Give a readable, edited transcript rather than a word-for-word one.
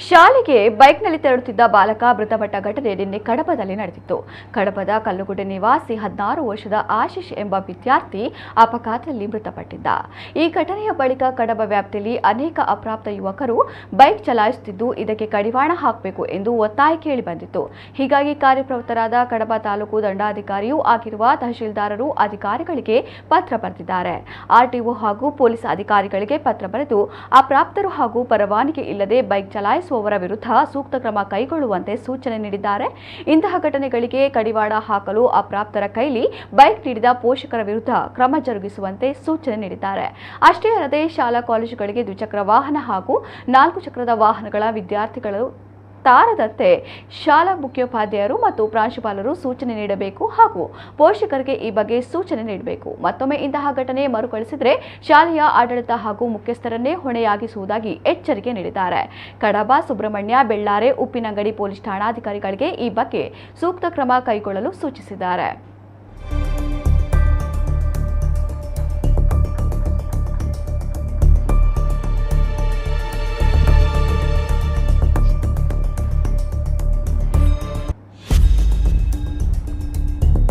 ಶಾಲೆಗೆ ಬೈಕ್ನಲ್ಲಿ ತೆರಳುತ್ತಿದ್ದ ಬಾಲಕ ಮೃತಪಟ್ಟ ಘಟನೆ ನಿನ್ನೆ ಕಡಬದಲ್ಲಿ ನಡೆದಿತ್ತು. ಕಡಬದ ಕಲ್ಲುಗುಡ್ಡೆ ನಿವಾಸಿ 16 ವರ್ಷದ ಆಶೀಶ್ ಎಂಬ ವಿದ್ಯಾರ್ಥಿ ಅಪಘಾತದಲ್ಲಿ ಮೃತಪಟ್ಟಿದ್ದ. ಈ ಘಟನೆಯ ಬಳಿಕ ಕಡಬ ವ್ಯಾಪ್ತಿಯಲ್ಲಿ ಅನೇಕ ಅಪ್ರಾಪ್ತ ಯುವಕರು ಬೈಕ್ ಚಲಾಯಿಸುತ್ತಿದ್ದು, ಇದಕ್ಕೆ ಕಡಿವಾಣ ಹಾಕಬೇಕು ಎಂದು ಒತ್ತಾಯ ಕೇಳಿಬಂದಿತ್ತು. ಹೀಗಾಗಿ ಕಾರ್ಯಪ್ರವೃತ್ತರಾದ ಕಡಬ ತಾಲೂಕು ದಂಡಾಧಿಕಾರಿಯೂ ಆಗಿರುವ ತಹಶೀಲ್ದಾರರು ಅಧಿಕಾರಿಗಳಿಗೆ ಪತ್ರ ಬರೆದಿದ್ದಾರೆ. ಆರ್ಟಿಒ ಹಾಗೂ ಪೊಲೀಸ್ ಅಧಿಕಾರಿಗಳಿಗೆ ಪತ್ರ ಬರೆದು ಅಪ್ರಾಪ್ತರು ಹಾಗೂ ಪರವಾನಗಿ ಇಲ್ಲದೆ ಬೈಕ್ ಚಲಾಯಿಸುವವರ ವಿರುದ್ಧ ಸೂಕ್ತ ಕ್ರಮ ಕೈಗೊಳ್ಳುವಂತೆ ಸೂಚನೆ ನೀಡಿದ್ದಾರೆ. ಇಂತಹ ಘಟನೆಗಳಿಗೆ ಕಡಿವಾಣ ಹಾಕಲು ಅಪ್ರಾಪ್ತರ ಕೈಲಿ ಬೈಕ್ ನೀಡಿದ ಪೋಷಕರ ವಿರುದ್ಧ ಕ್ರಮ ಜರುಗಿಸುವಂತೆ ಸೂಚನೆ ನೀಡಿದ್ದಾರೆ. ಅಷ್ಟೇ ಅಲ್ಲದೆ ಶಾಲಾ ಕಾಲೇಜುಗಳಿಗೆ ದ್ವಿಚಕ್ರ ವಾಹನ ಹಾಗೂ 4 ಚಕ್ರದ ವಾಹನಗಳ ವಿದ್ಯಾರ್ಥಿಗಳು ತಾರದಂತೆ ಶಾಲಾ ಮುಖ್ಯೋಪಾಧ್ಯಾಯರು ಮತ್ತು ಪ್ರಾಂಶುಪಾಲರು ಸೂಚನೆ ನೀಡಬೇಕು ಹಾಗೂ ಪೋಷಕರಿಗೆ ಈ ಬಗ್ಗೆ ಸೂಚನೆ ನೀಡಬೇಕು. ಮತ್ತೊಮ್ಮೆ ಇಂತಹ ಘಟನೆ ಮರುಕಳಿಸಿದರೆ ಶಾಲೆಯ ಆಡಳಿತ ಹಾಗೂ ಮುಖ್ಯಸ್ಥರನ್ನೇ ಹೊಣೆಯಾಗಿಸುವುದಾಗಿ ಎಚ್ಚರಿಕೆ ನೀಡಿದ್ದಾರೆ. ಕಡಬ, ಸುಬ್ರಹ್ಮಣ್ಯ, ಬೆಳ್ಳಾರೆ, ಉಪ್ಪಿನಂಗಡಿ ಪೊಲೀಸ್ ಠಾಣಾಧಿಕಾರಿಗಳಿಗೆ ಈ ಬಗ್ಗೆ ಸೂಕ್ತ ಕ್ರಮ ಕೈಗೊಳ್ಳಲು ಸೂಚಿಸಿದ್ದಾರೆ.